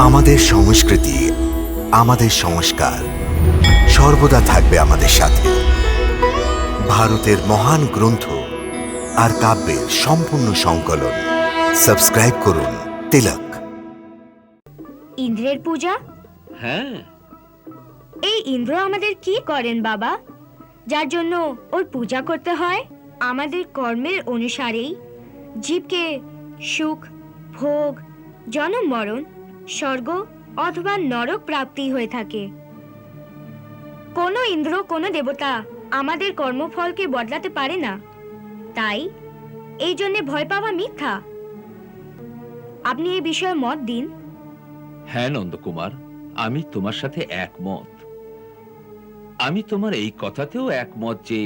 আমাদের সংস্কৃতি, আমাদের সংস্কার সর্বদা থাকবে আমাদের সাথে। ভারতের মহান গ্রন্থ আর কাব্যের সম্পূর্ণ সংকলন। সাবস্ক্রাইব করুন তিলক। ইন্দ্রের পূজা? হ্যাঁ, এই ইন্দ্র আমাদের কি করেন বাবা, যার জন্য ওর পূজা করতে হয়? আমাদের কর্মের অনুসারেই জীবকে সুখ, ভোগ, জন্ম মরণ, স্বর্গ অথবা নরক প্রাপ্তি হয়ে থাকে। কোনো ইন্দ্র, কোনো দেবতা আমাদের কর্মফলকে বদলাতে পারে না। তাই এই জন্যে ভয় পাওয়া মিথ্যা। আপনি এই বিষয়ে মত দিন। হ্যাঁ নন্দকুমার, আমি তোমার সাথে একমত। আমি তোমার এই কথাতেও একমত যে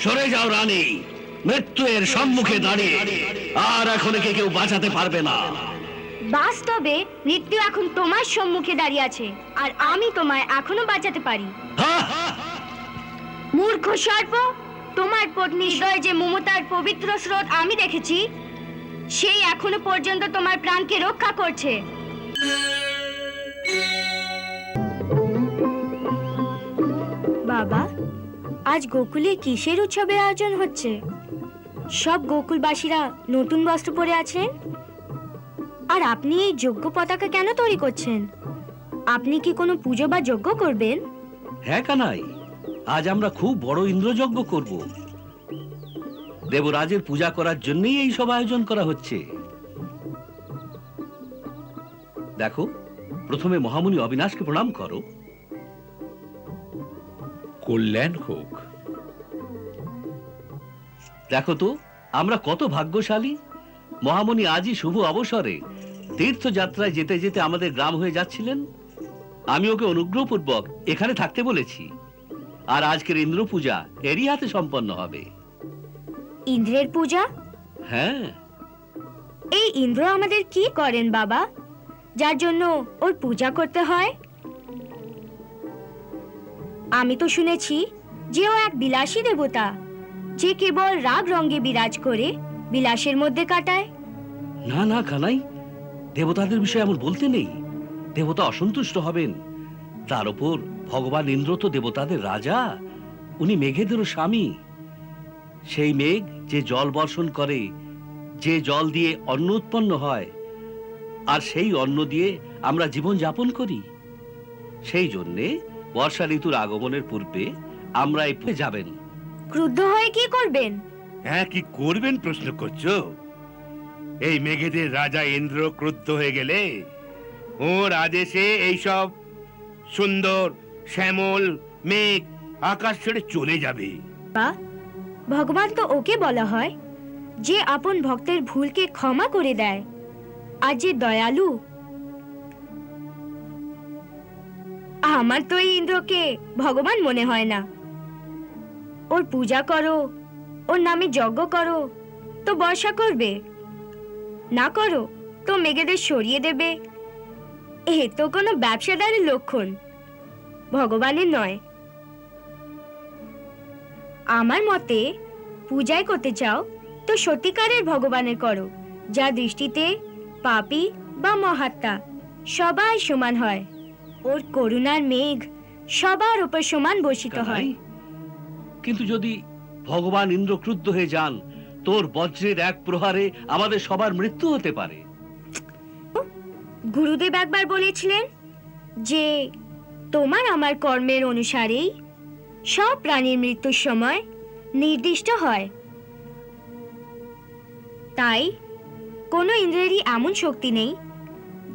সরে যাও রানী, মৃত্যু এর সম্মুখে দাঁড়িয়ে আর এখন একে কেউ বাঁচাতে পারবে না। বাস্তবে মৃত্যু এখন তোমার সম্মুখে দাঁড়িয়ে আছে, আর আমি তোমায় এখনো বাঁচাতে পারি। মূর্খ সর্প, তোমার পত্নী হৃদয়ে যে মমতার পবিত্র স্রোত আমি দেখেছি, সেই এখনো পর্যন্ত তোমার প্রাণকে রক্ষা করছে। বাবা, আজ গোকুলে কিসের উৎসবের আয়োজন হচ্ছে? সব গোকুলবাসীরা নতুন বস্ত্র পরে আছেন, আর আপনি এই যজ্ঞ পতাকা কেন তৈরি করছেন? আপনি কি কোনো পুজো বা যজ্ঞ করবেন? হ্যাঁ কানাই, আজ আমরা খুব বড় ইন্দ্রযজ্ঞ করব। দেবরাজের পূজা করার জন্যই এই সব আয়োজন করা হচ্ছে। দেখো, প্রথমে মহামুনি অবিনাশকে প্রণাম করো। কল্যাণ হোক। দেখো তো আমরা কত ভাগ্যশালী। মহামুনি আজই শুভ অবসরে তীর্থযাত্রায় যেতে যেতে আমাদের গ্রাম হয়ে যাচ্ছিলেন। আমি ওকে অনুগ্রহপূর্বক এখানে থাকতে বলেছি, আর আজকের ইন্দ্র পূজা এরই হাতে সম্পন্ন হবে। ইন্দ্রের পূজা? হ্যাঁ। এই ইন্দ্র আমাদের কি করেন বাবা, যার জন্য ওর পূজা করতে হয়? আমি তো শুনেছি যে ও এক বিলাসী দেবতা, যে কেবল রাগ রঙে বিরাজ করে বিলাসের মধ্যে কাটায়। না না কানাই, দেবতাদের বিষয়ে এমন বলতে নেই। দেবতা অসন্তুষ্ট হবেন। তার উপর ভগবান ইন্দ্র তো দেবতাদের রাজা, উনি মেঘেদেরও স্বামী। সেই মেঘ যে জল বর্ষণ করে, যে জল দিয়ে অন্ন উৎপন্ন হয়, আর সেই অন্ন দিয়ে আমরা জীবন যাপন করি। সেই জন্যে বর্ষা ঋতুর আগমনের পূর্বে আমরা এই যাবেন। ক্রুদ্ধ হয়ে কি করবেন? হ্যাঁ, কি করবেন প্রশ্ন করছো? এই মেঘেদের রাজা ইন্দ্র ক্রুদ্ধ হয়ে গেলে ওর আদেশে এইসব সুন্দর শ্যামল মেঘ আকাশ ছেড়ে চলে যাবে। বা ভগবান তো ওকে বলা হয় যে আপন ভক্তের ভুলকে ক্ষমা করে দেয়, আর যে দয়ালু। আমার তো এই ইন্দ্রকে ভগবান মনে হয় না। ওর পূজা করো, ওর নামে যজ্ঞ করো তো বর্ষা করবে, না করো তো মেঘেদের সরিয়ে দেবে। এ তো কোনো ব্যবসাদারের লক্ষণ, ভগবানের নয়। আমার মতে পূজাই করতে চাও তো সত্যিকারের ভগবানের করো, যা দৃষ্টিতে পাপী বা মহাত্মা সবাই সমান হয়। ওর করুণার মেঘ সবার উপর সমান বর্ষিত হয়। কিন্তু যদি ভগবান ইন্দ্র ক্রুদ্ধ হয়ে যান, তোর বজ্রের এক প্রহারে আমাদের সবার মৃত্যু হতে পারে। গুরুদেব একবার বলেছিলেন যে তোমার আমার কর্মের অনুসারেই সব প্রাণীর মৃত্যুর সময় নির্দিষ্ট হয়। তাই কোনো ইন্দ্রেরই এমন শক্তি নেই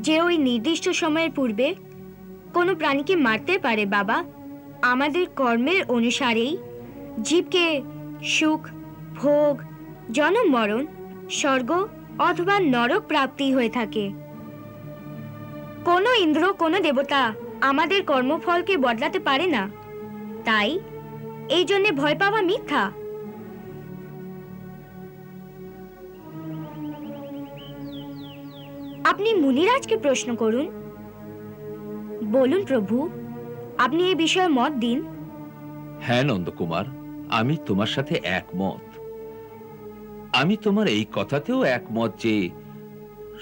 যে ওই নির্দিষ্ট সময়ের পূর্বে কোনো প্রাণীকে মারতে পারে বাবা। আমাদের কর্মের অনুসারেই জীবকে সুখ, ভোগ, জন্ম মরণ, স্বর্গ অথবা নরক প্রাপ্তি হয়ে থাকে। কোনো ইন্দ্র, কোনো দেবতা আমাদের কর্মফলকে বদলাতে পারে না। তাই এই জন্যে ভয় পাওয়া মিথ্যা। আপনি মুনিরাজকে প্রশ্ন করুন। বলুন প্রভু, আপনি এই বিষয়ে মত দিন। হ্যাঁ নন্দকুমার, আমি তোমার সাথে একমত। আমি তোমার এই কথাতেও একমত যে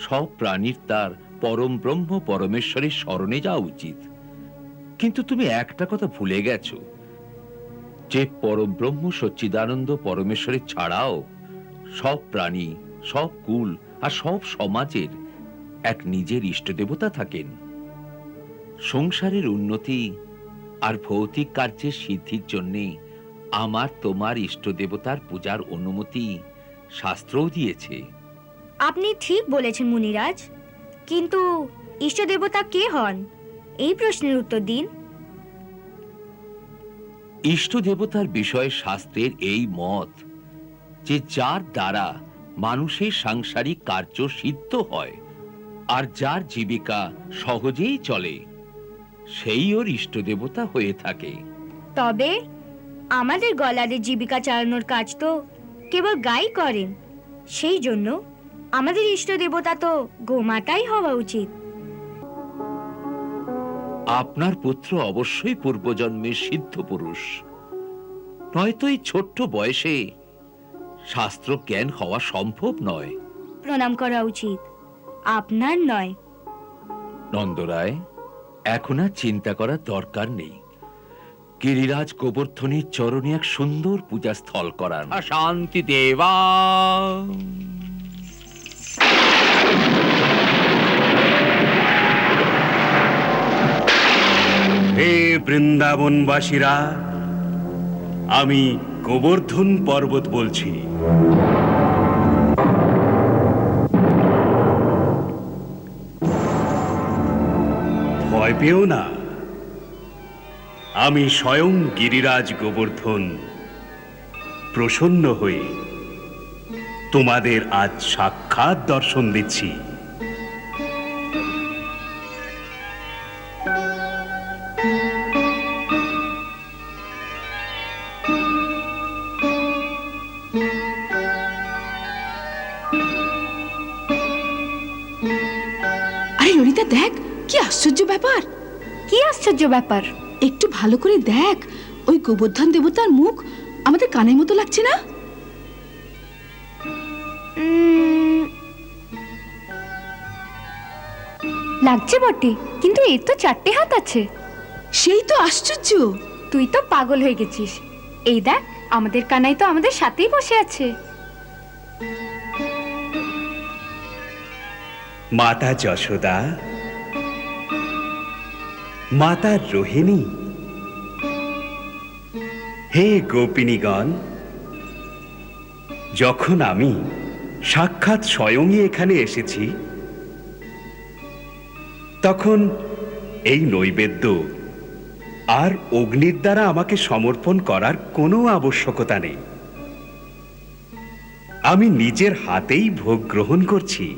সব প্রাণীর তার পরম ব্রহ্ম পরমেশ্বরের স্মরণে যাওয়া উচিত। কিন্তু তুমি একটা কথা ভুলে গেছো, যে পরম ব্রহ্ম সচ্চিদানন্দ পরমেশ্বরের ছাড়াও সব প্রাণী, সব কুল আর সব সমাজের এক নিজের ইষ্ট দেবতা থাকেন। সংসারের উন্নতি আর ভৌতিক কার্যের সিদ্ধির জন্যে আমার তোমার ইষ্ট দেবতার পূজার অনুমতি শাস্ত্রও দিয়েছে। আপনি ঠিক বলেছেন মুনিরাজ, কিন্তু ইষ্ট দেবতা কে হন এই প্রশ্নের উত্তর দিন। ইষ্ট দেবতার বিষয়ে শাস্ত্রের এই মত যে যার দ্বারা মানুষের সাংসারিক কার্য সিদ্ধ হয় আর যার জীবিকা সহজেই চলে, সেই ওর ইষ্ট দেবতা হয়ে থাকে। তবে আমাদের গলাদের জীবিকা চালানোর কাজ তো কেবল গাই করেন, সেই জন্য আমাদের ইষ্ট দেবতা তো গোমাতাই হওয়া উচিত। আপনার পুত্র অবশ্যই পূর্বজন্মের সিদ্ধ পুরুষ, নয়তো এই ছোট্ট বয়সে শাস্ত্র জ্ঞান হওয়া সম্ভব নয়। প্রণাম করা উচিত, আপনার নয়। নন্দরায়, এখন আর চিন্তা করার দরকার নেই। গিরিরাজ গোবর্ধনের চরণে এক সুন্দর পূজা স্থল করান। শান্তি দেবা। হে বৃন্দাবনবাসীরা, আমি গোবর্ধন পর্বত বলছি। ভয় পেও না, আমি স্বয়ং গিরিরাজ গোবর্ধন প্রসন্ন হয়ে তোমাদের আজ সাক্ষাৎ দর্শন দিচ্ছি। আরে ললিতা, দেখ কি আশ্চর্য ব্যাপার। কি আশ্চর্য ব্যাপার? একটু ভালো করে দেখ, ওই গোবর্ধন দেবতার মুখ আমাদের কানের মতো লাগছে না? লাগছে বটে, কিন্তু এর তো 4টে হাত আছে। সেই তো আশ্চর্য। তুই তো পাগল হয়ে গেছিস। এই দেখ, আমাদের কানাই তো আমাদের সাথেই বসে আছে। মাতা যশোদা, মাতা রোহিণী, হে গোপিনীগণ, যখন আমি সাক্ষাৎ স্বয়ংই এখানে এসেছি, তখন এই নৈবেদ্য আর অগ্নির দ্বারা আমাকে সমর্পণ করার কোনো আবশ্যকতা নেই। আমি নিজের হাতেই ভোগ গ্রহণ করছি।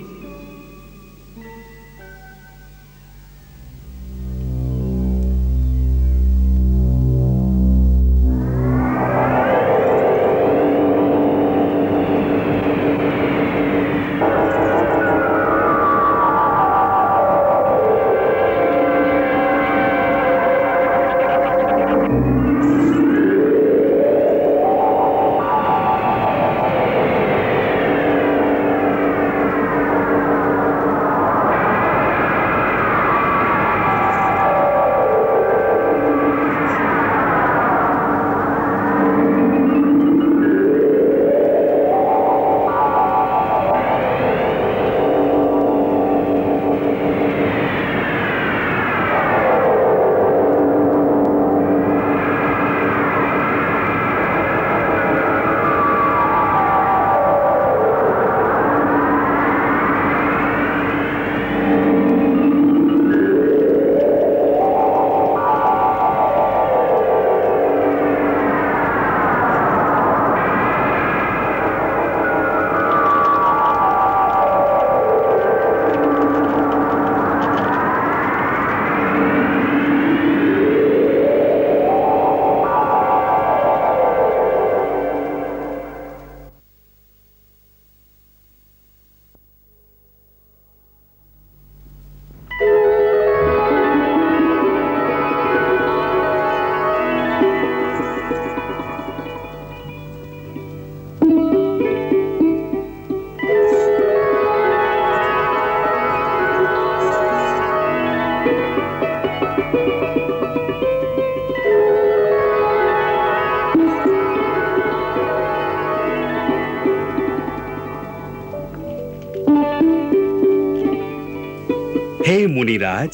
হে মুনিরাজ,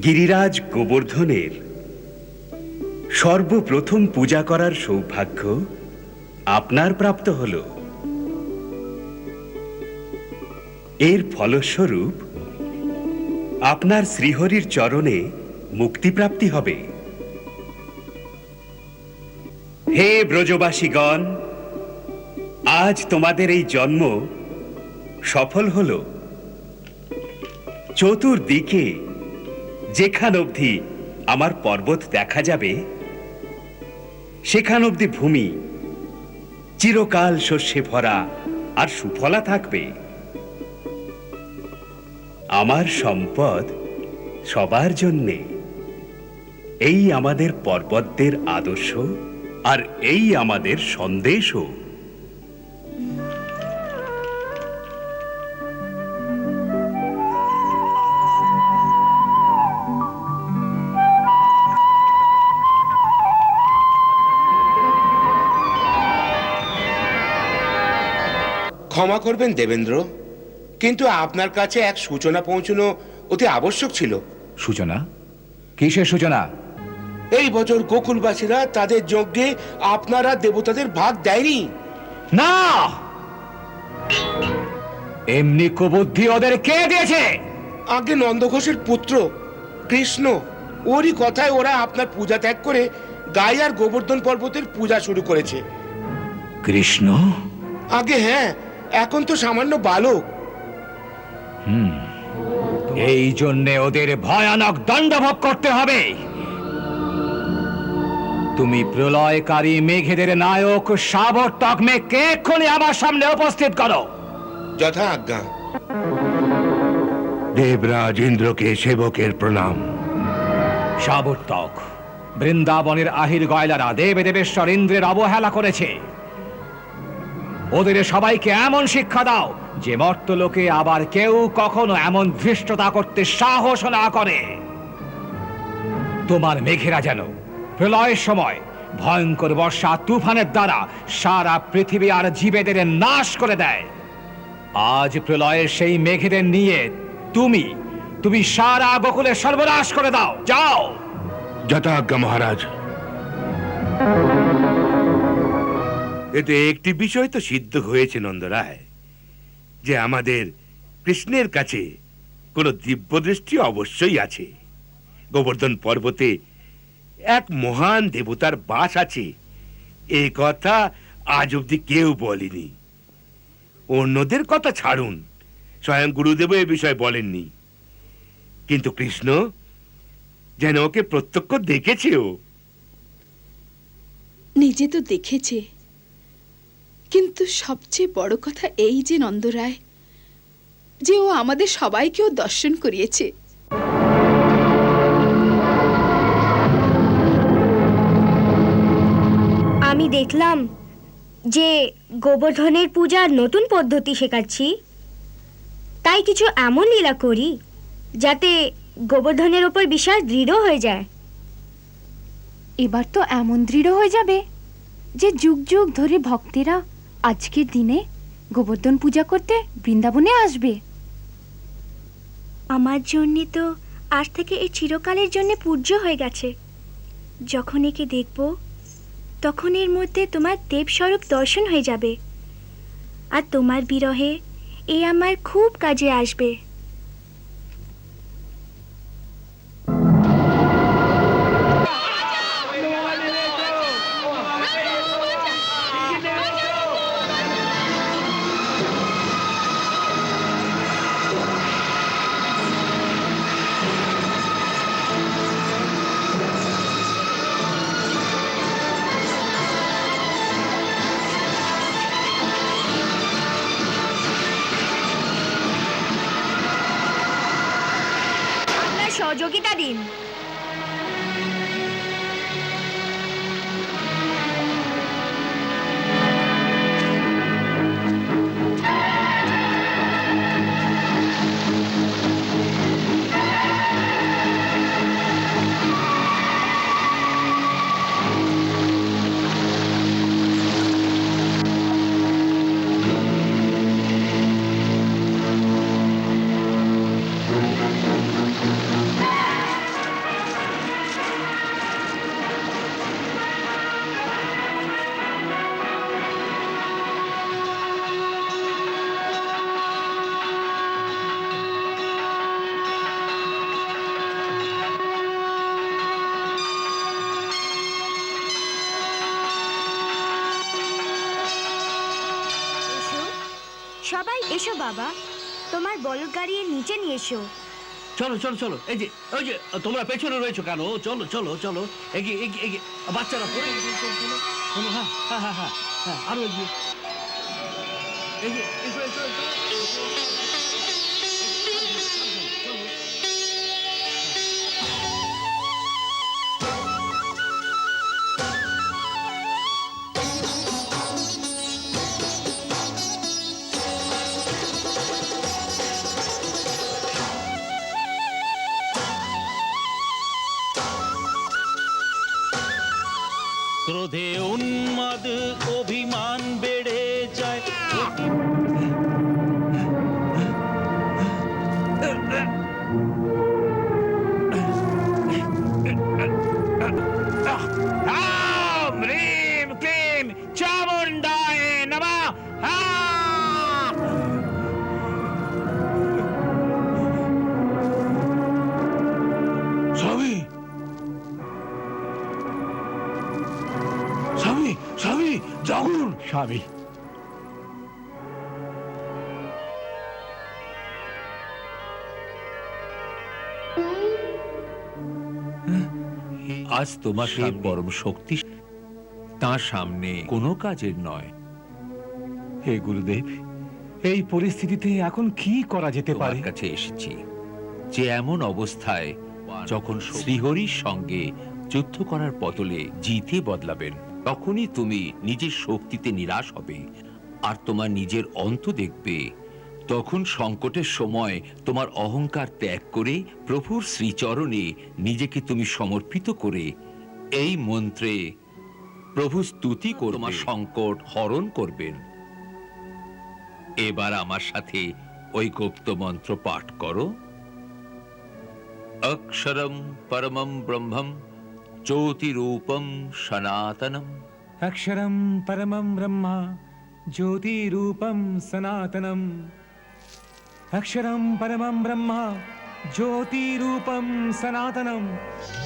গিরিরাজ গোবর্ধনের সর্বপ্রথম পূজা করার সৌভাগ্য আপনার প্রাপ্ত হল। এর ফলস্বরূপ আপনার শ্রীহরির চরণে মুক্তিপ্রাপ্তি হবে। হে ব্রজবাসীগণ, আজ তোমাদের এই জন্ম সফল হল। চতুর্দিকে যেখান অবধি আমার পর্বত দেখা যাবে, সেখান অবধি ভূমি চিরকাল শস্যে ভরা আর সুফলা থাকবে। আমার সম্পদ সবার জন্যে। এই আমাদের পর্বতদের আদর্শ, আর এই আমাদের সন্দেশও। ক্ষমা করবেন দেবেন্দ্র, কিন্তু আপনার কাছে এক সূচনা পৌঁছানো অতি আবশ্যক ছিল। সূচনা? কিসের সূচনা? এই বছর গোকুলবাসীরা তাদের যজ্ঞে আপনারা দেবতাদের ভাগ দেয়নি। না, এমনি কুবুদ্ধি ওদের কে দিয়েছে? আগে নন্দঘোষের পুত্র কৃষ্ণ, ওরই কথায় ওরা আপনার পূজা ত্যাগ করে গাই আর গোবর্ধন পর্বতের পূজা শুরু করেছে। কৃষ্ণ? আগে হ্যাঁ, এখন তো সামান্য বালক। এই জন্যে ওদের ভয়ানক দণ্ড ভোগ করতে হবে। তুমি প্রলয়কারী মেঘেদের নায়ক সাবর্তক মেঘকে এক্ষুনি আমার সামনে উপস্থিত করো। যথা আজ্ঞা। দেবরাজ ইন্দ্রকে সেবকের প্রণাম। সাবর্তক, বৃন্দাবনের আহির গয়লারা দেব দেবেশ্বর ইন্দ্রের অবহেলা করেছে। ওদের সবাইকে এমন শিক্ষা দাও যে মর্তলোকে আবার কেউ কখনো এমন ধৃষ্টতা করতে সাহস না করে। তোমার মেঘেরা যেন প্রলয়ের সময় ভয়ঙ্কর বর্ষা তুফানের দ্বারা সারা পৃথিবী আর জীবেদের নাশ করে দেয়। আজ প্রলয়ের সেই মেঘেদের নিয়ে তুমি সারা গোকুলে সর্বনাশ করে দাও। যাও। যথাজ্ঞা মহারাজ। এতে একটি বিষয় তো সিদ্ধ হয়েছে নন্দরায়, যে আমাদের কৃষ্ণের কাছে কোনো দিব্য দৃষ্টি অবশ্যই আছে। গোবর্ধন পর্বতে এক মহান দেবতার বাস আছে, এই কথা আজ অব্দি কেউ বলেনি। অন্যদের কথা ছাড়ুন, স্বয়ং গুরুদেব এ বিষয়ে বলেননি, কিন্তু কৃষ্ণ যেন ওকে প্রত্যক্ষ দেখেছেও। নিজে তো দেখেছে, কিন্তু সবচেয়ে বড় কথা এই যে নন্দরায়, যে ও আমাদের সবাইকেও দর্শন করিয়েছে। আমি দেখলাম যে গোবর্ধনের পূজার নতুন পদ্ধতি শেখাচ্ছি, তাই কিছু এমন লীলা করি যাতে গোবর্ধনের ওপর বিশ্বাস দৃঢ় হয়ে যায়। এবার তো এমন দৃঢ় হয়ে যাবে যে যুগ যুগ ধরে ভক্তেরা আজকের দিনে গোবর্ধন পূজা করতে বৃন্দাবনে আসবে। আমার জন্যে তো আজ থেকে এই চিরকালের জন্য পূজ্য হয়ে গেছে। যখন একে দেখব তখন এর মধ্যে তোমার দেবস্বরূপ দর্শন হয়ে যাবে, আর তোমার বিরহে এ আমার খুব কাজে আসবে। সহযোগিতা দিন। সবাই এসো বাবা, তোমার বলদ গাড়ি এর নিচে নিয়ে এসো। চলো চলো চলো, এই যে ওই যে তোমরা পেছনে রয়েছো কেন? চলো চলো চলো, এগিয়ে এগিয়ে এগিয়ে, বাচ্চারা পড়ে গেছে, চলো চলো চলো, হ্যাঁ হ্যাঁ হ্যাঁ হ্যাঁ হ্যাঁ, আরো এগিয়ে, এগিয়ে এসো এসো এসো। চলো। ক্রোধে উন্মাদ অভিমান বেড়ে যায়। ওম হ্রিম ক্লিম চামুণ্ডায় নমঃ। স্বামী, স্বামী, স্বামী, জাগুন। স্বামী, আজ তোমার সেই পরম শক্তি তার সামনে কোনো কাজের নয়। হে গুরুদেব, এই পরিস্থিতিতে এখন কি করা যেতে তোমার পারে? কাছে এসেছি যে এমন অবস্থায় যখন শ্রীহরির সঙ্গে যুদ্ধ করার বদলে জিতে বদলাবেন, তখনই তুমি নিজের শক্তিতে নিরাশ হবে আর তোমার নিজের অন্ত দেখবে। তখন সংকটের সময় তোমার অহংকার ত্যাগ করে প্রভুর শ্রীচরণে নিজেকে তুমি সমর্পিত করে এই মন্ত্রে প্রভু স্তুতি করে তোমার সংকট হরণ করবেন। এবার আমার সাথে ওই গুপ্ত মন্ত্র পাঠ করো। অক্ষরম পরমম ব্রহ্মম জ্যোতিরূপম সনাতনম। অক্ষরম পরমম ব্রহ্মা জ্যোতিরূপম সনাতনম। অক্ষরম পরমম ব্রহ্মা জ্যোতিরূপম সনাতনম।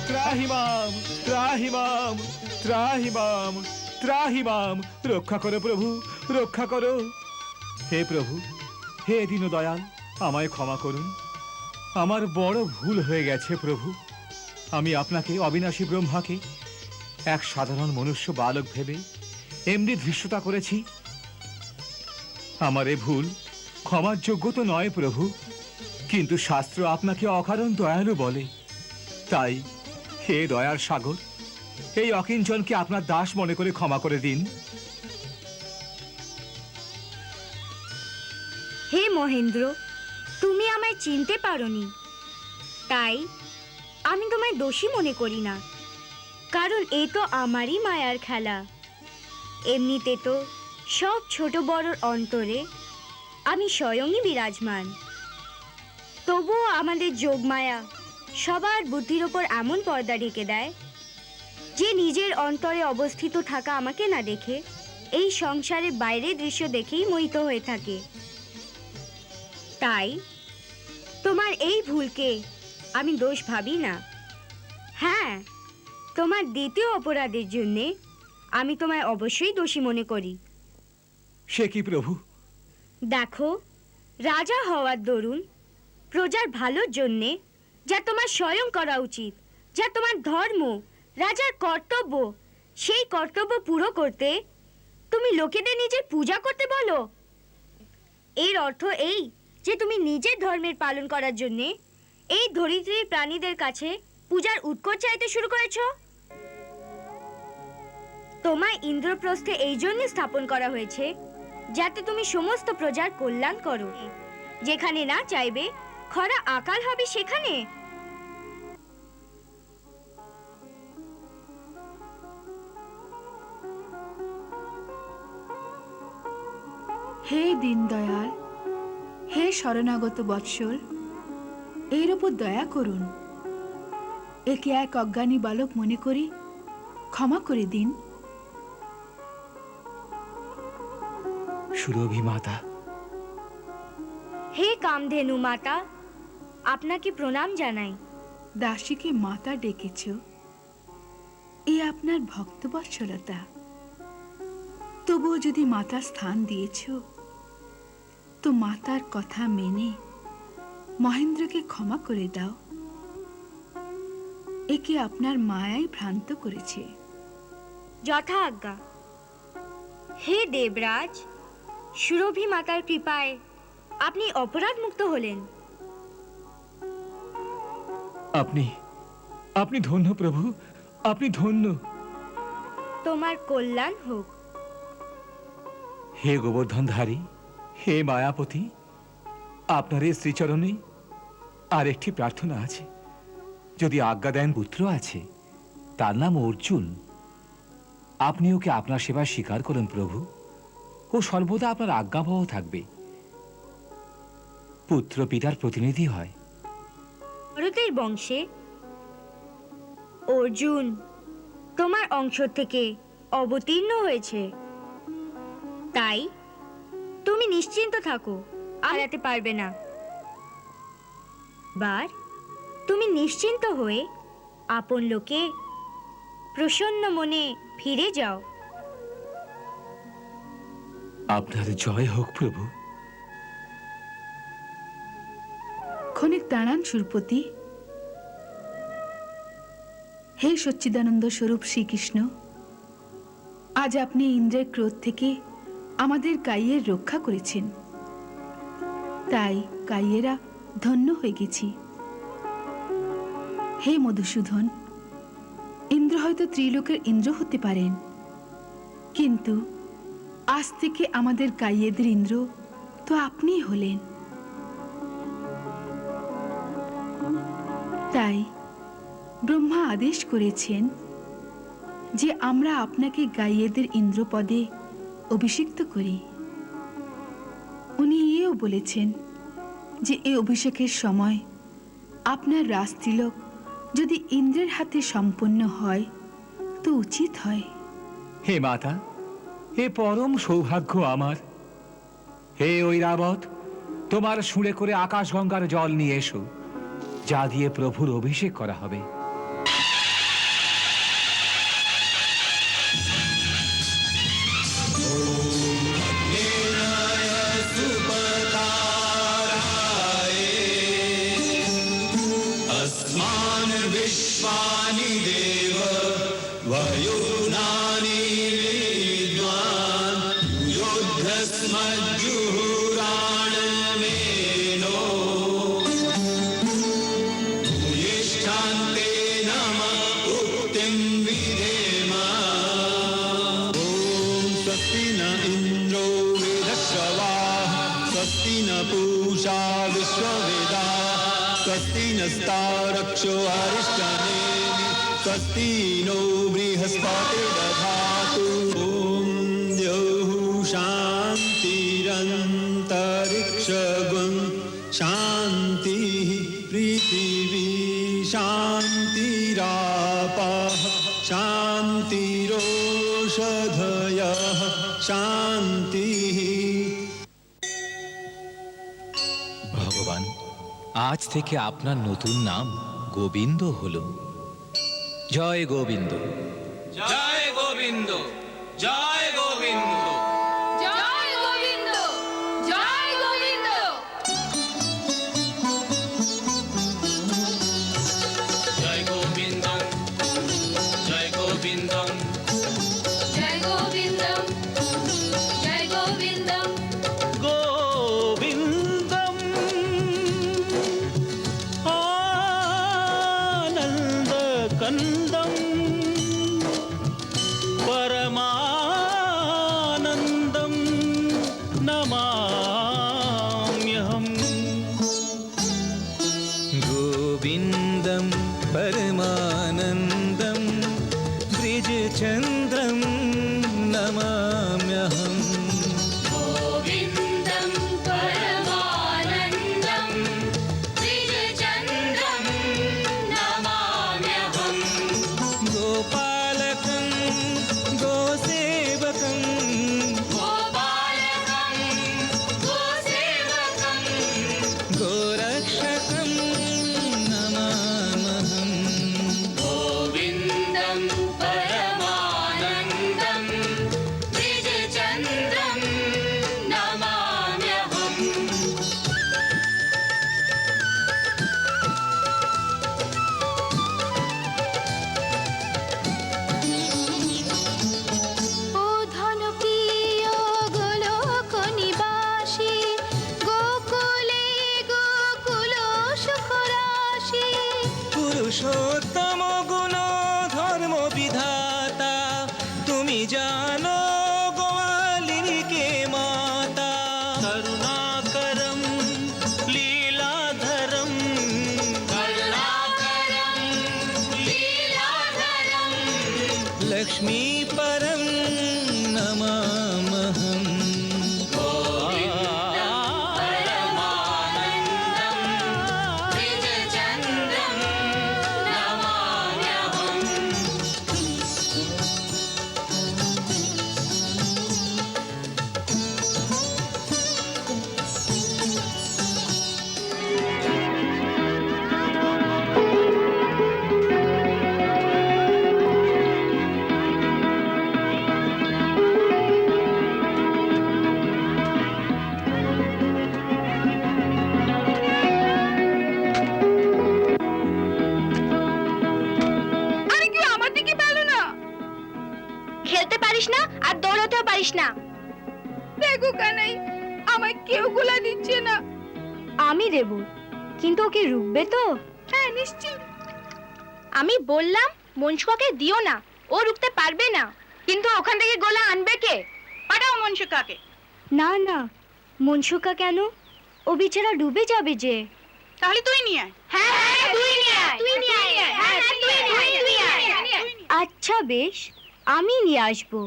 ত্রাহি মাম, ত্রাহি মাম, ত্রাহি মাম, ত্রাহি মাম। রক্ষা করো প্রভু, রক্ষা করো। হে প্রভু, হে দীন দয়াল, আমায় ক্ষমা করুন। আমার বড় ভুল হয়ে গেছে প্রভু। আমি আপনাকে, অবিনাশী ব্রহ্মাকে, এক সাধারণ মনুষ্য বালক ভেবে এমনি ধৃষ্টতা করেছি। আমার এ ভুল ক্ষমার যোগ্য তো নয় প্রভু, কিন্তু শাস্ত্র আপনাকে অকারণ দয়ালু বলে। তাই হে দয়ার সাগর, এই অকিঞ্চনকে আপনার দাস মনে করে ক্ষমা করে দিন। হে মহেন্দ্র, তুমি আমায় চিনতে পারোনি, তাই আমি তোমায় দোষী মনে করি না, কারণ এ তো আমারই মায়ার খেলা। এমনিতে তো সব ছোট বড়র অন্তরে আমি স্বয়ংই বিরাজমান। তবুও আমাদের যোগমায়া সবার বুদ্ধির ওপর এমন পর্দা ঢেকে দেয় যে নিজের অন্তরে অবস্থিত থাকা আমাকে না দেখে এই সংসারের বাইরের দৃশ্য দেখেই মোহিত হয়ে থাকে। তাই তোমার এই ভুলকে আমি দোষ ভাবি না। হ্যাঁ, তোমার দ্বিতীয় অপরাধের জন্যে আমি তোমায় অবশ্যই দোষী মনে করি। সে কি প্রভু? দেখো, রাজা হওয়ার দরুন প্রজার ভালোর জন্যে যা তোমার স্বয়ং করা উচিত, যা তোমার ধর্ম, রাজার কর্তব্য, সেই কর্তব্য পুরো করতে তুমি লোকেদের নিজের পূজা করতে বলো। এর অর্থ এই যে তুমি নিজের ধর্মের পালন করার জন্যে এই ধরিত্রীর প্রাণীদের কাছে পূজার উৎকোচ চাইতে শুরু করেছো। তোমায় ইন্দ্রপ্রস্থে এই জন্য স্থাপন করা হয়েছে যাতে তুমি সমস্ত প্রজার কল্যাণ করো। যেখানে না চাইবে খরা আকাল হবে সেখানে। হে দীনদয়াল, হে শরণাগত বৎসল, এর ওপর দয়া করুন। একে এক অজ্ঞানী বালক মনে করি ক্ষমা করে দিন। সুরভি মাতা, হে কামধেনু মাতা, আপনাকে প্রণাম জানাই। দাসীকে মাতা ডেকেছ, এ আপনার ভক্তবৎসলতা। তবুও যদি মাতার স্থান দিয়েছ, তো মাতার কথা মেনে মহেন্দ্রকে ক্ষমা করে দাও। একে আপনার মায়াই ভ্রান্ত করেছে। যথা আজ্ঞা। হে দেবরাজ, সুরভি মাতার কৃপায় আপনি অপরাধ মুক্ত হলেন। আপনি আপনি ধন্য প্রভু, আপনি ধন্য। তোমার কল্যাণ হোক। হে গোবর্ধনধারী, হে মায়াপতি, আপনার এই শ্রীচরণে আর একটি প্রার্থনা আছে। যদি আজ্ঞা দেন, পুত্র আছে, তার নাম অর্জুন। আপনি ওকে আপনার সেবা স্বীকার করেন প্রভু। ও সর্বদা আপনার আজ্ঞাবহ থাকবে। পুত্র পিতার প্রতিনিধি হয়। ভরতের বংশে অর্জুন তোমার অংশ থেকে অবতীর্ণ হয়েছে, তাই তুমি নিশ্চিন্ত থাকো, হারাতে পারবে না। বার তুমি নিশ্চিন্ত হয়ে আপন লোকে প্রসন্ন মনে ফিরে যাও। আপনার জয় হোক প্রভু। ক্ষণিক দাঁড়ান সুরপতি। হে সচ্চিদানন্দ স্বরূপ শ্রীকৃষ্ণ, আজ আপনি ইন্দ্রের ক্রোধ থেকে আমাদের কাইয়ের রক্ষা করেছেন, তাই কাইয়েরা ধন্য হয়ে গেছি। হে মধুসূদন, ইন্দ্র হয়তো ত্রিলোকের ইন্দ্র হতে পারেন, কিন্তু আজ থেকে আমাদের কাইয়েদের ইন্দ্র তো আপনিই হলেন। তাই ব্রহ্মা আদেশ করেছেন যে আমরা আপনাকে গাইয়েদের ইন্দ্রপদে অভিষিক্ত করি। উনি এও বলেছেন যে এই অভিষেকের সময় আপনার রাজতিলক যদি ইন্দ্রের হাতে সম্পন্ন হয় তো উচিত হয়। হে মাতা, হে পরম সৌভাগ্য আমার। হে ঐরাবত, তোমার সুরে করে আকাশ গঙ্গার জল নিয়ে এসো, যা দিয়ে প্রভুর অভিষেক করা হবে। अस्मान् विश्वानि देव वयुनानि विद्वान् युद्धस्मज्जुहुराणमेनो भूयिष्ठान्ते नमः उक्तिं विधेम। ॐ स्वस्ति न इन्द्रो वेदश्रवाः स्वस्ति न पूषा विश्ववेदाः स्वस्ति नस्तारक्षो अरिष्टनेमि स्वस्ति नो बृहस्पतिर्दधातु। ॐ द्यौः शान्तिरन्तरिक्षगुं शान्तिः पृथिवी शान्तिरापः शान्तिरोषधयः शान्तिः। ভগবান, আজ থেকে আপনার নতুন নাম গোবিন্দ হলো। জয় গোবিন্দ। জয় গোবিন্দ, জয় গোবিন্দ। জয় গোবিন্দ, জয় গোবিন্দ। জয় গোবিন্দ, জয় গোবিন্দ। জয় গোবিন্দ, জয় গোবিন্দ। গোবিন্দম আনন্দকন্দম পরমানন্দম না। দেখো কানাই, আমায় কেউ গোলা দিচ্ছে না। আমি দেব, কিন্তু ওকে রুখবে তো? হ্যাঁ, নিশ্চয়। আমি বললাম মনসুকাকে দিও না, ও রুখতে পারবে না। কিন্তু ওখান থেকে গোলা আনবে কে? পাঠাও মনসুকাকে। না না, মনসুকা কেন? ও বেচারা ডুবে যাবে যে। তাহলে তুই নিয়ে আয়। হ্যাঁ হ্যাঁ, তুই নিয়ে আয়, তুই নিয়ে আয়। হ্যাঁ হ্যাঁ, তুই নিয়ে আয়। আচ্ছা বেশ, আমি নিয়ে আসবো।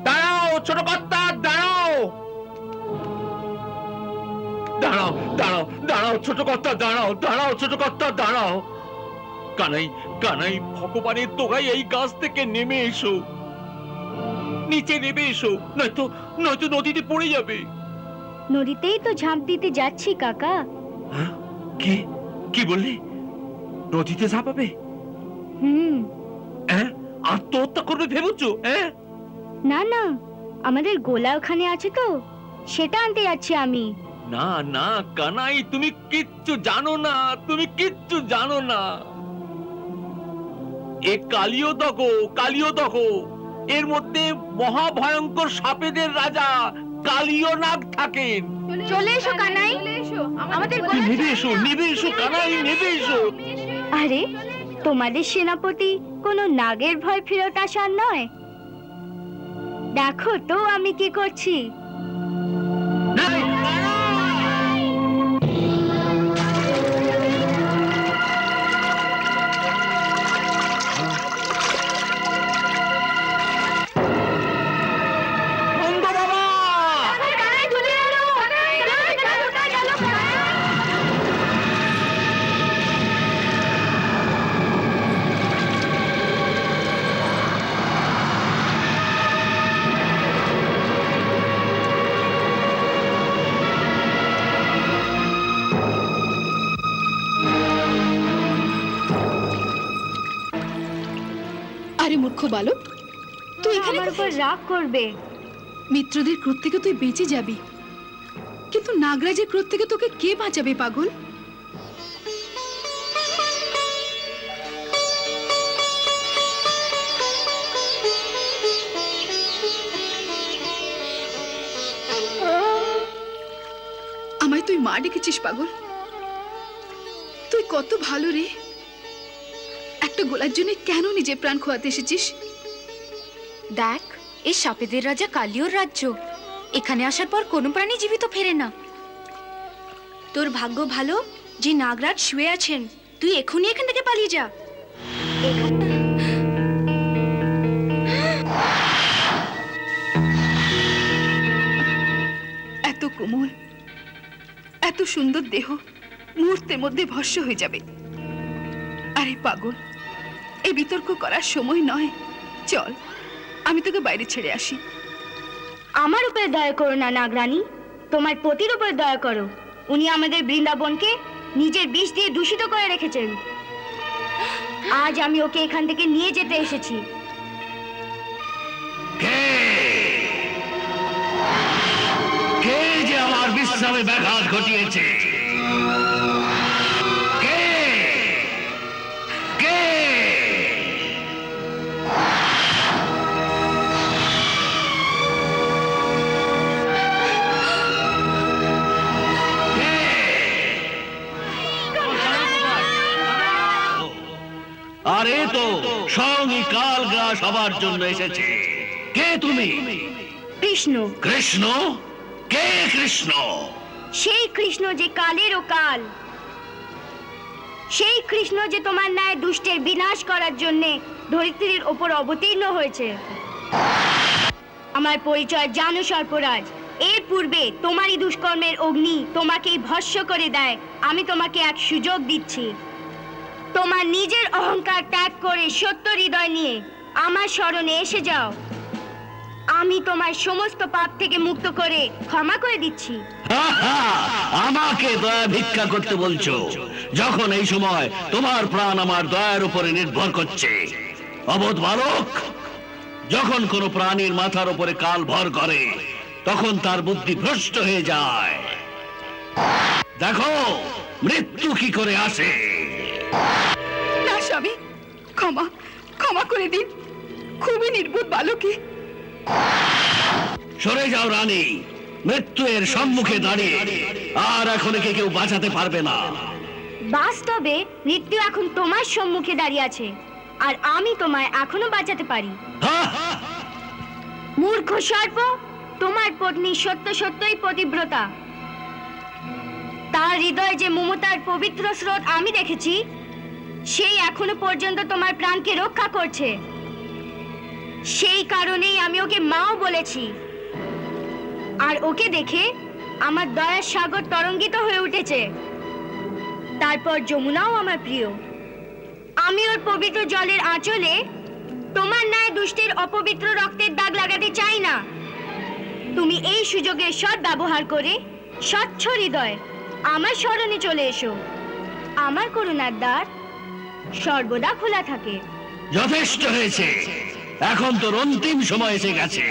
দাঁড়াও ছোট কর্তা, দাঁড়াও দাঁড়াও দাঁড়াও দাঁড়াও ছোট কর্তা, দাঁড়াও দাঁড়াও ছোট কর্তা, দাঁড়াও। কানাই কানাই, ভগবানের তোগাই এই গাছ থেকে নেমে এসো, নিচে নেমে এসো, নয়তো নয়তো নদীতে পড়ে যাবে। নদীতেই তো ঝাঁপ দিতে যাচ্ছি কাকা। হ্যাঁ? কি কি বললে? নদীতে ঝাঁপাবে? হুম। হ্যাঁ, আত্মহত্যা করবে ভেবেছো? হ্যাঁ, না না, আমাদের গোলা ওখানে আছে তো, সেটা আনতে যাচ্ছি আমি। না না কানাই, তুমি কিচ্ছু জানো না, তুমি কিচ্ছু জানো না। এ কালিও দেখো, কালিও দেখো, এর মধ্যে মহাভয়ঙ্কর সাপেদের রাজা কালিও নাগ থাকেন। চলে এসো কানাই, আমাদের গোলা নেবে এসো, নেবে এসো কানাই, নেবে এসো। আরে, তোমাদের সেনাপতি কোনো নাগের ভয় ফেরত আসার নয়। দেখো তো আমি কি করছি। নন্দ বাবা! আরে মূর্খ বালক, তুই এখানে আমার উপর রাগ করবে। মিত্রদের ক্রোধ থেকে তুই বেঁচে যাবি, কিন্তু নাগরাজের ক্রোধ থেকে তোকে কে বাঁচাবে পাগল? আমায় তুই মা ডেকেছিস পাগল? তুই কত ভালো রে, একটা গোলার জন্য কেন নিজে প্রাণ খোয়াতে এসেছিস? দেখ, এই সাপেদের রাজা কালিওর রাজ্য, এখানে আসার পর কোনো প্রাণী জীবিত ফেরে না। তোর ভাগ্য ভালো যে নাগরাজ শুয়ে আছেন। তুই এখনই এখান থেকে পালিয়ে যা। এত কোমল, এত সুন্দর দেহ মুহূর্তের মধ্যে ভস্ম হয়ে যাবে। আরে পাগল, এই বিতর্ক করার সময় নয়। চল, আমি তোকে বাইরে ছেড়ে আসি। আমার উপরে দয়া করো না নাগরানী, তোমার পতির উপর দয়া করো। উনি আমাদের বৃন্দাবনকে নিজের বিষ দিয়ে দূষিত করে রেখেছেন। আজ আমি ওকে এখান থেকে নিয়ে যেতে এসেছি। কে যে আমার বিশ্রামে ব্যাঘাত ঘটিয়েছে? কে কে? আরে তো সঙ্গী কালগ্রাস হবার জন্য এসেছে। কে তুমি? কৃষ্ণ। কৃষ্ণ? কে কৃষ্ণ? সেই কৃষ্ণ যে কালেরও কাল, সেই কৃষ্ণ যে তোমার ন্যায় দুষ্টের বিনাশ করার জন্য ধরিত্রীর ওপর অবতীর্ণ হয়েছে। আমার পরিচয় জানো সর্পরাজ। এর পূর্বে তোমারই দুষ্কর্মের অগ্নি তোমাকেই ভস্ম করে দেয়। আমি তোমাকে এক সুযোগ দিচ্ছি। তোমার নিজের অহংকার ত্যাগ করে সত্য হৃদয় নিয়ে আমার শরণে এসে যাও। আমি তোমার সমস্ত পাপ থেকে মুক্ত করে ক্ষমা করে দিচ্ছি। আমাকে দয়া ভিক্ষা করতে বলছো, যখন এই সময় তোমার প্রাণ আমার দয়ার উপরে নির্ভর করছে? অবোধ বালক, যখন কোনো প্রাণীর মাথার উপরে কাল ভর করে তখন তার বুদ্ধি ভ্রষ্ট হয়ে যায়। দেখো মৃত্যু কি করে আসে। না স্বামী, ক্ষমা ক্ষমা করে দিন, খুবই নির্বোধ বালকে। সরে যাও রানী, মৃত্যু এর সম্মুখে দাঁড়িয়ে আর এখন একে কেউ বাঁচাতে পারবে না। বাস্তবে মৃত্যু এখন তোমার সম্মুখে দাঁড়িয়ে আছে, আর আমি তোমায় এখনো বাঁচাতে পারি। হ্যাঁ? মূর্খ সর্প, তোমার পত্নী সত্য সত্যই পতিব্রতা। তার হৃদয়ে যে মমতার পবিত্র স্রোত আমি দেখেছি, সেই এখনো পর্যন্ত তোমার প্রাণকে রক্ষা করছে। সেই কারণেই আমি ওকে মাও বলেছি, আর ওকে দেখে আমার দয়ার সাগর তরঙ্গিত হয়ে উঠেছে। তারপর যমুনাও আমার প্রিয়। আমি ওর পবিত্র জলের আঁচলে তোমার ন্যায় দুষ্টের অপবিত্র রক্তের দাগ লাগাতে চাই না। তুমি এই সুযোগের সৎ ব্যবহার করে স্বচ্ছ হৃদয় আমার শরণে চলে এসো। আমার করুণার দ্বার সর্বদা খোলা থাকে। যথেষ্ট হয়েছে, এখন তোর অন্তিম সময় এসে গেছে।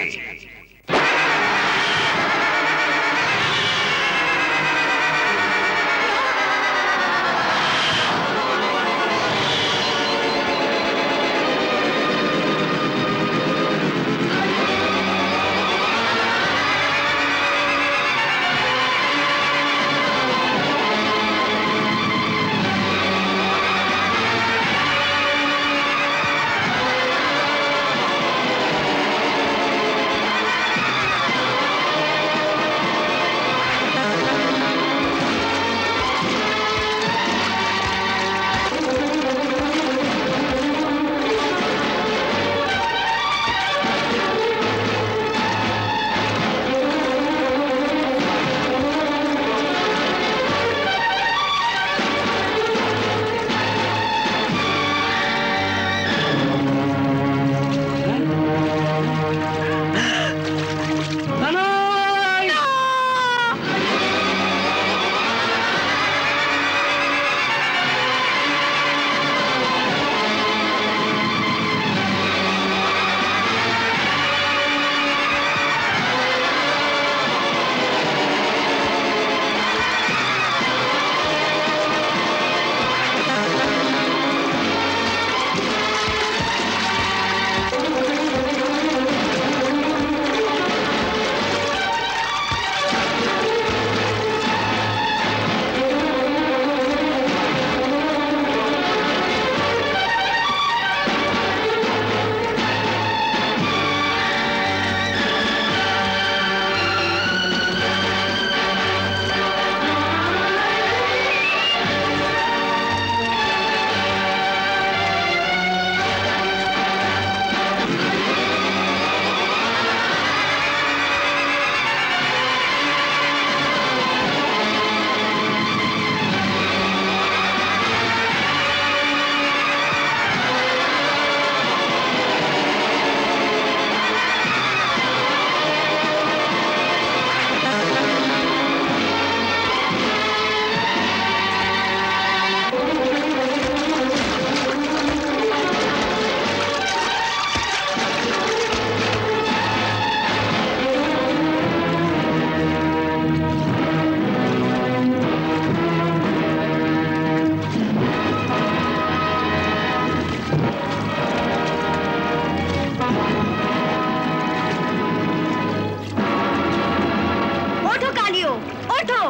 ওঠো কালিও, ওঠো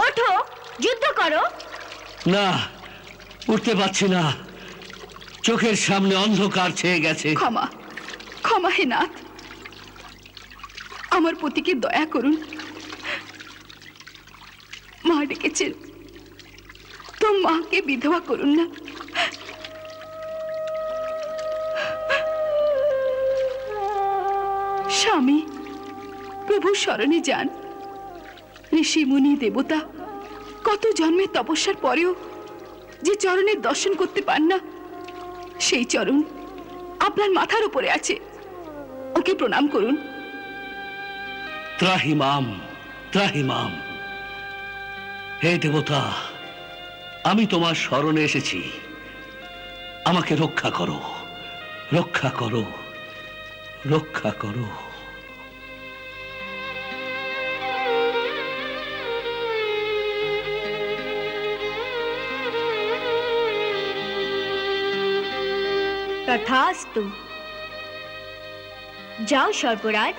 ওঠো, যুদ্ধ করো। না, উঠতে পারছি না, চোখের সামনে অন্ধকার ছেয়ে গেছে। ক্ষমা ক্ষমা হে নাথ, আমার পতিকে দয়া করুন। মা ডেকেছেন, তো মাকে বিধবা করুন না। স্বামী, প্রভু শরণে যান। ঋষি মুনি দেবতা কত জন্মের তপস্যার পরেও যে চরণের দর্শন করতে পান না, সেই চরণ আপনার মাথার উপরে আছে, ওকে প্রণাম করুন। ত্রাহিমাম ত্রাহিমাম। হে দেবতা, আমি তোমার শরণে এসেছি, আমাকে রক্ষা করো, রক্ষা করো, রক্ষা করো। তথাস্তু। যাও সর্পরাজ,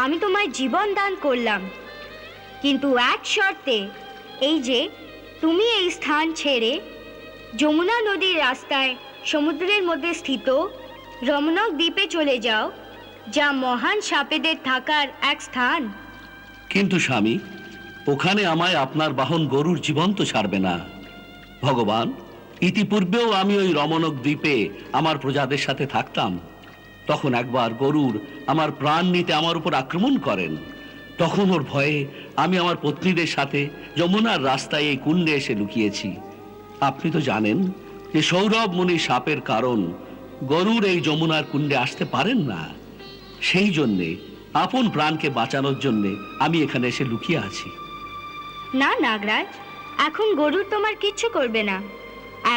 আমি তোমায় জীবন দান করলাম, কিন্তু এক শর্তে, এই যে তুমি এই স্থান ছেড়ে যমুনা নদীর রাস্তায় সমুদ্রের মধ্যে স্থিত রমণক দ্বীপে চলে যাও, যা মহান সাপেদের থাকার এক স্থান। কিন্তু স্বামী, ওখানে আমায় আপনার বাহন গরুর জীবন্ত ছাড়বে না। ভগবান, ইতিপূর্বেও আমি ওই রমণক দ্বীপে আমার প্রজাদের সাথে থাকতাম। তখন একবার গরুর আমার প্রাণ নিতে আমার উপর আক্রমণ করেন। তখন ওর ভয়ে আমি আমার পত্নীদের সাথে যমুনার রাস্তায় এই কুণ্ডে এসে লুকিয়েছি। আপনি তো জানেন যে সৌরভ মুনি সাপের কারণ গরুর এই যমুনার কুণ্ডে আসতে পারেন না। সেই জন্যে আপন প্রাণকে বাঁচানোর জন্যে আমি এখানে এসে লুকিয়ে আছি। না নাগরাজ, এখন গরুর তোমার কিচ্ছু করবে না।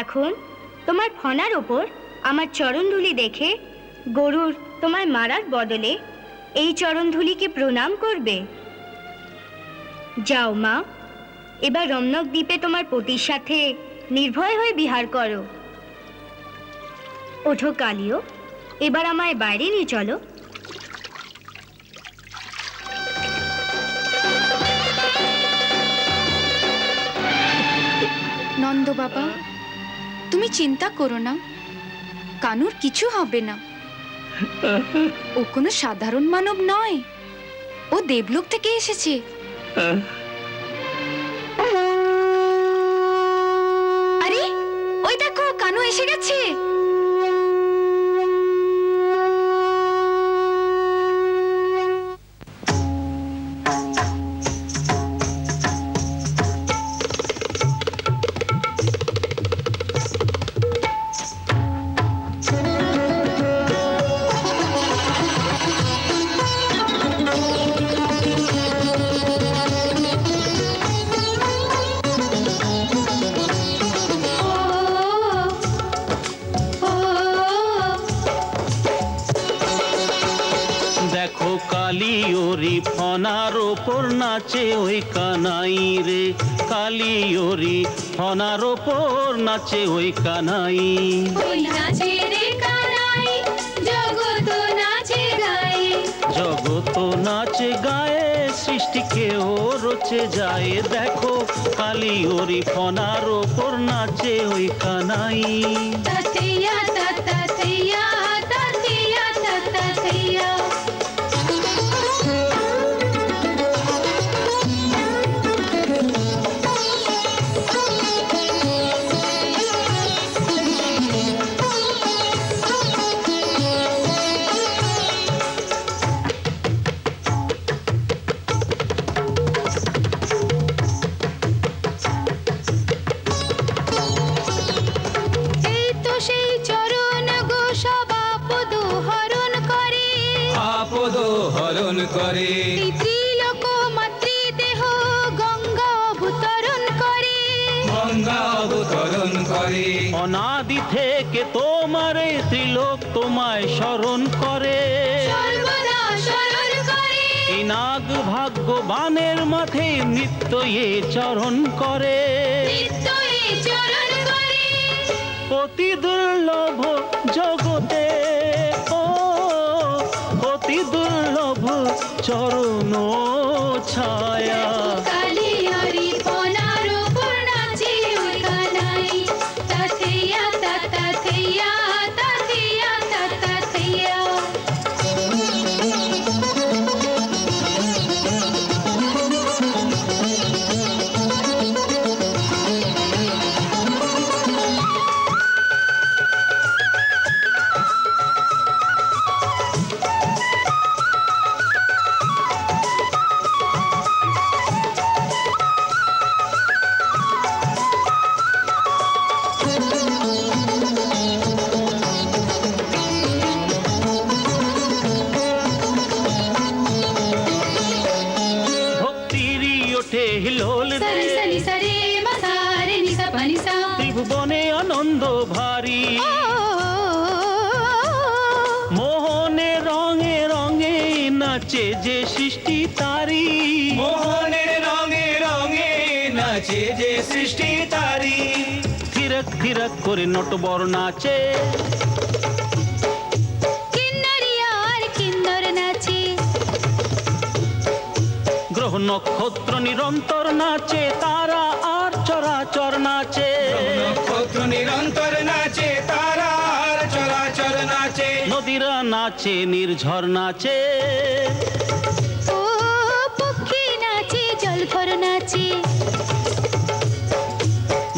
এখন তোমার ফনার ওপর আমার চরণধুলি দেখে গরুর তোমায় মারার বদলে এই চরণধুলিকে প্রণাম করবে। যাও মা, এবার রমণক দ্বীপে তোমার পতির সাথে নির্ভয় হয়ে বিহার করো। ওঠো কালিও, এবার আমায় বাইরে নিয়ে চলো। নন্দ বাবা, তুমি চিন্তা করো না, কানুর কিছু হবে না। ও কোনো সাধারণ মানব নয়, ও দেবলোক থেকে এসেছে। আরে ওই দেখো, কানু এসে গেছে। দেখো কালি ওরি ফনার ওপর নাচে ওই কানাই রে, কালি ওরি ফনার ওপর নাচে ওই কানাই। ওই নাচে রে কানাই, জগত নাচে গায়ে। জগত নাচে গায়ে, সৃষ্টিকে ও রচে যায়। দেখো কালি ওরি ফনার ওপর নাচে ওই কানাই। তাতিয়া তাতিয়া তাতিয়া তাতিয়া। এই তো সেই চরণ গো সব আপদ হরণ করে, আপদ হরণ করে। এই ত্রিলোক মাতৃ দেহ গঙ্গা অবতরণ করে। গঙ্গা অবতরণ করে। অনাদি থেকে তোমারে ত্রিলোক তোমায় স্মরণ করে। সর্বদা স্মরণ করে। এই নাগ ভাগ্যবানের মাঠে নিত্য এ চরণ করে। নিত্য এই চরণ করে। অতি দুর্লভ জগতে, ও অতি দুর্লভ চরণ ছায়া। কালি হরি ফনার উপর নাচে ওই কানাই। তাতিয়া তাতিয়া তাতিয়া তাতিয়া। ভক্তিরই ওঠে হিলোল রে, সরি সরি সরি মসারে নিসা পানিসা। ত্রিভুবনে আনন্দ ভারী। মোহনে রঙে রঙে নাচে যে সৃষ্টি তারি। মোহনে রঙে রঙে নাচে যে সৃষ্টি তারি। থিরক থিরক করে নটবর নাচে, নক্ষত্র নিরন্তর নাচে, তারা আর চরাচর নাচে। নক্ষত্র নিরন্তর নাচে, তারা আর চরাচর নাচে। নদীরা নাচে, নির্ঝর নাচে। ও পক্ষী নাচে, জলভর নাচে।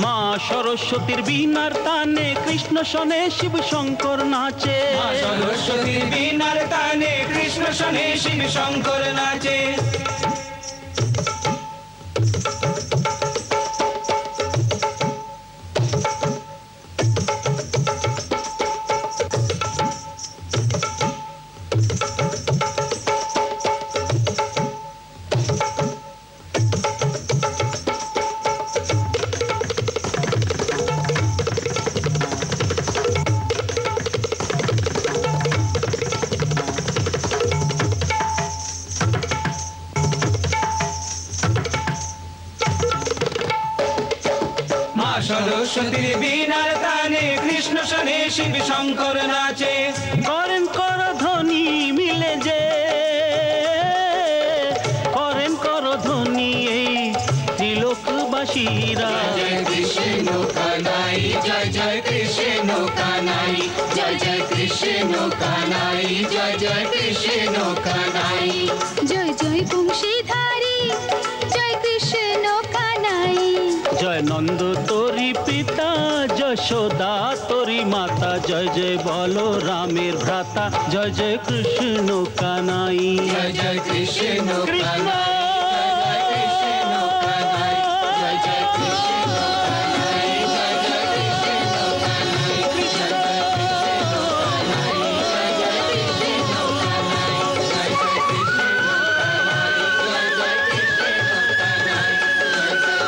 মা সরস্বতীর বীণার তানে কৃষ্ণ শোনে, শিব শঙ্কর নাচে। মা সরস্বতীর বীণার তানে কৃষ্ণ শোনে, শিব শঙ্কর নাচে। মা সরস্বতীর বীণার তানে কৃষ্ণ শোনে, শিব শঙ্কর নাচে। করেন কর ধ্বনি মিলে যে, করেন কর ধ্বনি এই ত্রিলোকবাসীরা। জয় কৃষ্ণ কানাই, জয় জয় কৃষ্ণ কানাই, জয় জয় কৃষ্ণ কানাই, জয় জয় কৃষ্ণ কানাই। জয় জয় বংশীধারী, জয় কৃষ্ণ কানাই। জয় নন্দ তোরি পিতা, যশোদা তোরি মাতা, জয় জয় বলো রামের ভ্রাতা, জয় জয় কৃষ্ণ কানাই। জয় জয় কৃষ্ণ কৃষ্ণ কানাই, জয় জয় কৃষ্ণ কানাই, জয় জয় কৃষ্ণ কানাই, জয় জয় কৃষ্ণ কানাই, জয় জয় কৃষ্ণ কানাই, জয় জয় কৃষ্ণ কানাই, জয় জয়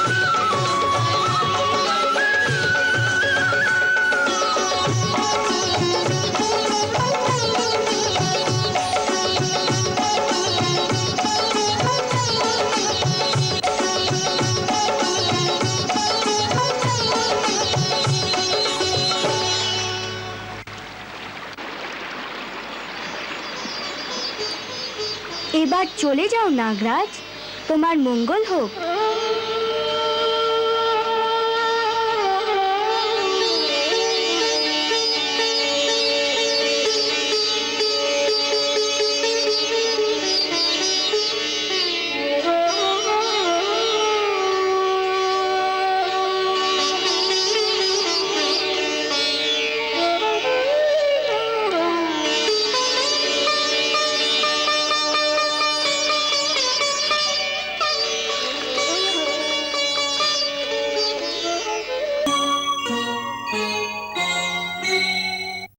এবার চলে যাও নাগরাজ, তোমার মঙ্গল হোক।